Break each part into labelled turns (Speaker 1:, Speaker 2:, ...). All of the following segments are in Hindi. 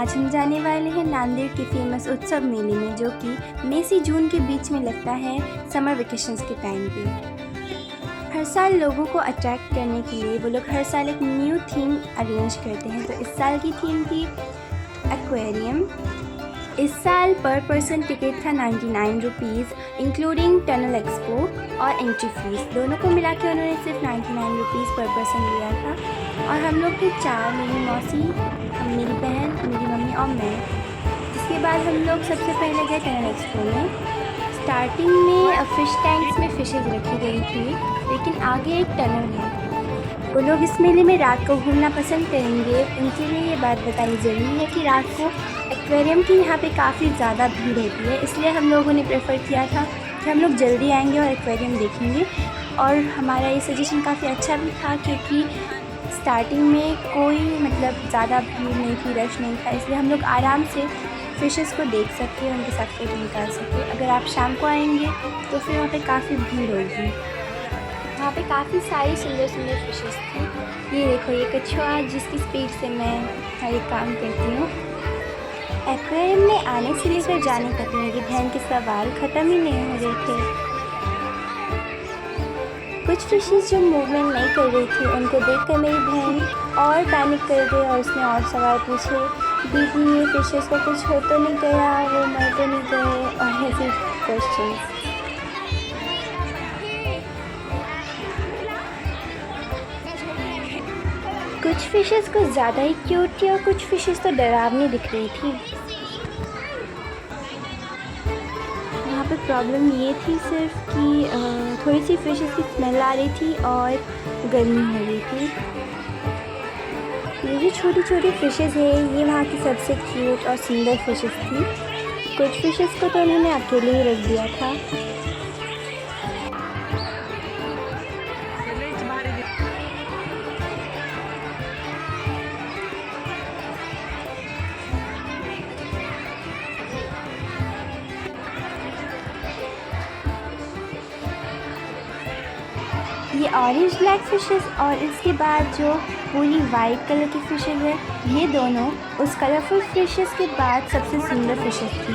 Speaker 1: आज हम जाने वाले हैं नांदेड़ के फेमस उत्सव मेले में, जो कि मई से जून के बीच में लगता है समर वेकेशंस के टाइम पे। हर साल लोगों को अट्रैक्ट करने के लिए वो लोग हर साल एक न्यू थीम अरेंज करते हैं। तो इस साल की थीम थी एक्वेरियम। इस साल पर पर्सन टिकट था 99 रुपीज़, इंक्लूडिंग टनल एक्सपो और एंट्री फीस। दोनों को मिला के उन्होंने सिर्फ 99 रुपीज़ पर पर्सन लिया था। और हम लोग थे 4, मेरी मौसी, मेरी बहन, मेरी मम्मी और मैं। जिसके बाद हम लोग सबसे पहले गए टनल एक्सपो में। स्टार्टिंग में फ़िश टैंक्स में फ़िशेज़ रखी गई थी, लेकिन आगे एक टनल है। वो लोग इस मेले में रात को घूमना पसंद करेंगे, उनके लिए ये बात बतानी ज़रूरी है कि रात को एक्वेरियम की यहाँ पे काफ़ी ज़्यादा भीड़ होती है। इसलिए हम लोगों ने प्रेफर किया था कि हम लोग जल्दी आएंगे और एक्वेरियम देखेंगे। और हमारा ये सजेशन काफ़ी अच्छा भी था, क्योंकि स्टार्टिंग में कोई ज़्यादा भीड़ नहीं थी, रश नहीं था। इसलिए हम लोग आराम से फ़िशेस को देख सकते, उनके साथ फ़ोटो निकाल सकते। अगर आप शाम को आएंगे तो फिर वहाँ पे काफ़ी भीड़ होगी। वहाँ पे काफ़ी सारी सुंदर सुंदर फ़िशेस थी। ये देखो, ये कछुआ जिसकी स्पीड से मैं हर एक काम करती हूँ। एक्वेरियम में आने से लेकर जाने तक मेरी बहन के सवाल ख़त्म ही नहीं हो रहे थे। कुछ फिशेस जो मूवमेंट नहीं कर रही थी, उनको देखकर मेरी बहन और पैनिक कर गई और उसने और सवाल पूछे। दीदी, ये फिशेस को कुछ हो तो नहीं गया, वो मर तो नहीं गए, और ऐसे क्वेश्चन। कुछ फिशेस को ज़्यादा ही क्यूट थी और कुछ फिशेस तो डरावनी दिख रही थी। यहाँ पे प्रॉब्लम ये थी सिर्फ कि थोड़ी सी फिशेस की स्मेल आ रही थी और गर्मी हो रही थी। ये जो छोटी छोटी फिशेस है, ये वहाँ की सबसे क्यूट और सुंदर फिशेस थी। कुछ फिशेस को तो उन्होंने अकेले ही रख दिया था। ये ऑरेंज ब्लैक फिशेस और इसके बाद जो पूरी वाइट कलर की फिशेस है, ये दोनों उस कलरफुल फिशेस के बाद सबसे सुंदर फिशेस थी।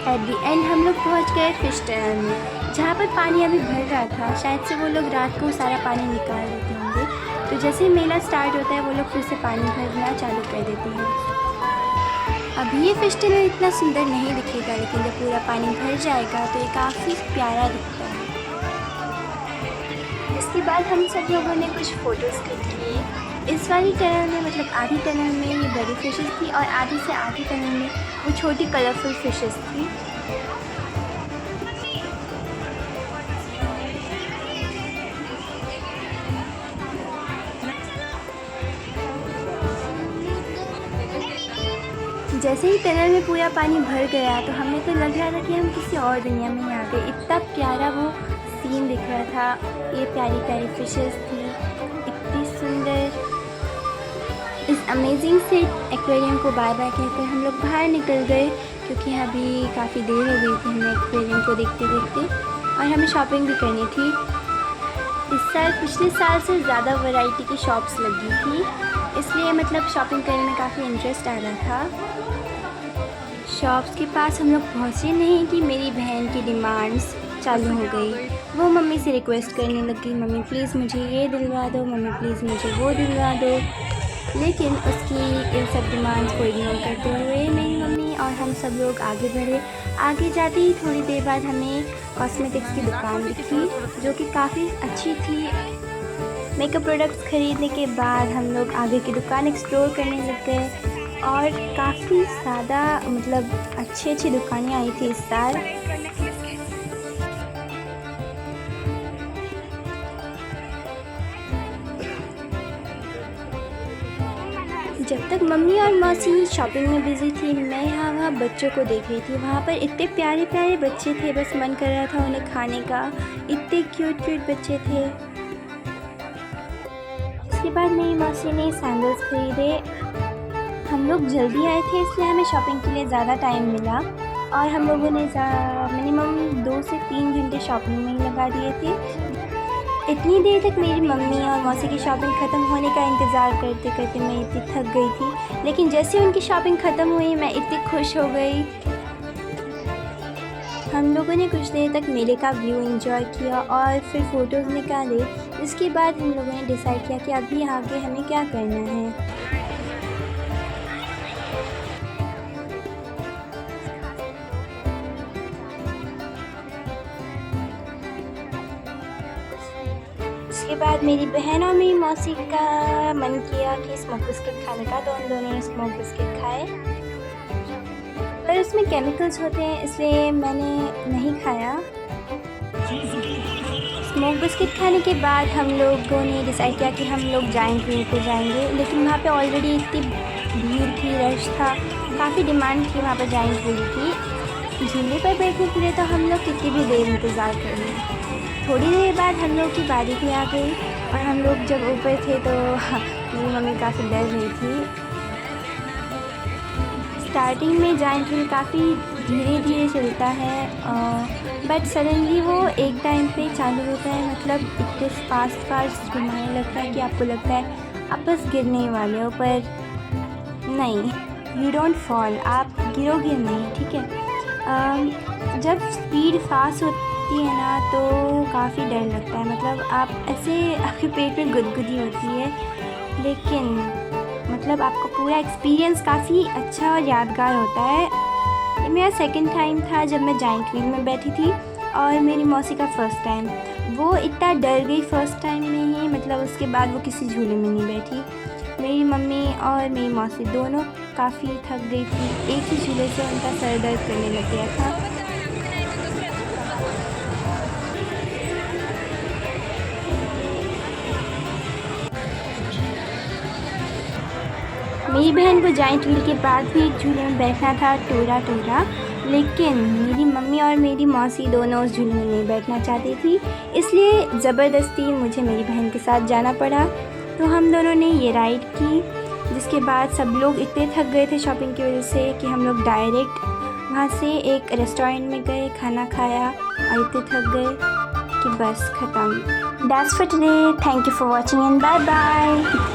Speaker 1: एट द एंड हम लोग पहुंच गए फिश टनल में, जहाँ पर पानी अभी भर रहा था। शायद से वो लोग रात को सारा पानी निकाल देते होंगे, तो जैसे ही मेला स्टार्ट होता है वो लोग फिर से पानी भरना चालू कर देते हैं। अभी ये फिश टनल इतना सुंदर नहीं दिखेगा, लेकिन जब पूरा पानी भर जाएगा तो ये काफ़ी प्यारा दिखता है। इसके बाद हम सब लोगों ने कुछ फ़ोटोज़ क्लिक किए। इस वाली टनल में आधी टनल में ये बड़ी फिशेस थी और आधी से आधी टनल में वो छोटी कलरफुल फिशेस थी। जैसे ही टनल में पूरा पानी भर गया तो हमें तो लग रहा था कि हम किसी और दुनिया में ही आ गए। इतना प्यारा वो सीन दिख रहा था। ये प्यारी प्यारी फिशेस थी, इतनी सुंदर। इस अमेजिंग से एक्वेरियम को बाय बाय कहकर हम लोग बाहर निकल गए, क्योंकि अभी काफ़ी देर हो गई थी हमें एक्वेरियम को देखते देखते, और हमें शॉपिंग भी करनी थी। इस साल पिछले साल से ज़्यादा वैरायटी की शॉप्स लगी थी, इसलिए शॉपिंग करने में काफ़ी इंटरेस्ट आ रहा था। शॉप्स के पास हम लोग पहुँचे नहीं कि मेरी बहन की डिमांड्स चालू हो गई। वो मम्मी से रिक्वेस्ट करने लगी, मम्मी प्लीज़ मुझे ये दिलवा दो, मम्मी प्लीज़ मुझे वो दिलवा दो। लेकिन उसकी इन सब डिमांड्स को इग्नोर करते हुए मेरी मम्मी और हम सब लोग आगे बढ़े। आगे जाते ही थोड़ी देर बाद हमें कॉस्मेटिक्स की दुकान दिखी, जो कि काफ़ी अच्छी थी। मेकअप प्रोडक्ट्स ख़रीदने के बाद हम लोग आगे की दुकान एक्सप्लोर करने लग गए, और काफ़ी ज़्यादा अच्छी अच्छी दुकानें आई थी इस साल। जब तक मम्मी और मौसी शॉपिंग में बिज़ी थी, मैं यहाँ वहाँ बच्चों को देख रही थी। वहाँ पर इतने प्यारे प्यारे बच्चे थे, बस मन कर रहा था उन्हें खाने का। इतने क्यूट क्यूट बच्चे थे। इसके बाद मेरी मौसी ने सैंडल्स खरीदे। हम लोग जल्दी आए थे, इसलिए हमें शॉपिंग के लिए ज़्यादा टाइम मिला, और हम लोगों ने मिनिमम 2 से 3 घंटे शॉपिंग में ही लगा दिए थे। इतनी देर तक मेरी मम्मी और मौसी की शॉपिंग ख़त्म होने का इंतज़ार करते करते मैं इतनी थक गई थी, लेकिन जैसे उनकी शॉपिंग ख़त्म हुई मैं इतनी खुश हो गई। हम लोगों ने कुछ देर तक मेले का व्यू एंजॉय किया और फिर फ़ोटोज़ निकाले। इसके बाद हम लोगों ने डिसाइड किया कि अभी आगे हमें क्या करना है। उसके बाद मेरी बहन और मेरी मौसी का मन किया कि स्मोक बिस्किट खाने का, तो उन दोनों ने स्मोक बिस्किट खाए, पर उसमें केमिकल्स होते हैं इसलिए मैंने नहीं खाया। स्मोक बिस्किट खाने के बाद हम लोगों ने डिसाइड किया कि हम लोग जाइंट व्हील पे जाएंगे, लेकिन वहाँ पे ऑलरेडी इतनी भीड़ थी, रश था, काफ़ी डिमांड थी वहाँ पर जाइंट व्हील की। झूले पर बैठने के लिए तो हम लोग कितनी भी देर इंतज़ार कर लें। थोड़ी देर बाद हम लोग की बारी भी आ गई और हम लोग जब ऊपर थे तो मेरी मम्मी काफ़ी डर रही थी। स्टार्टिंग में जाइंट व्हील काफ़ी धीरे धीरे चलता है, बट सडनली वो एक टाइम पे चालू होता है, मतलब इतने फास्ट घुमाने लगता है कि आपको लगता है आप बस गिरने वाले हो, पर नहीं, यू डोंट फॉल, आप गिरोगे नहीं, ठीक है। जब स्पीड फास्ट होती है ना तो काफ़ी डर लगता है, मतलब आप ऐसे आपके पेट में गुदगुदी होती है, लेकिन मतलब आपका पूरा एक्सपीरियंस काफ़ी अच्छा और यादगार होता है। ये मेरा सेकंड टाइम था जब मैं जाइंट व्हील में बैठी थी और मेरी मौसी का फ़र्स्ट टाइम। वो इतना डर गई फ़र्स्ट टाइम में ही, मतलब उसके बाद वो किसी झूले में नहीं बैठी। मेरी मम्मी और मेरी मौसी दोनों काफ़ी थक गई थी, एक ही झूले से उनका सर दर्द करने लग गया था। मेरी बहन को जाइंट व्हील के बाद भी एक झूले में बैठना था, टोरा, लेकिन मेरी मम्मी और मेरी मौसी दोनों उस झूले में नहीं बैठना चाहती थी, इसलिए ज़बरदस्ती मुझे मेरी बहन के साथ जाना पड़ा। तो हम दोनों ने ये राइड की, जिसके बाद सब लोग इतने थक गए थे शॉपिंग की वजह से कि हम लोग डायरेक्ट वहाँ से एक रेस्टोरेंट में गए, खाना खाया और इतने थक गए कि बस ख़त्म। That's for today, thank you for watching and bye bye.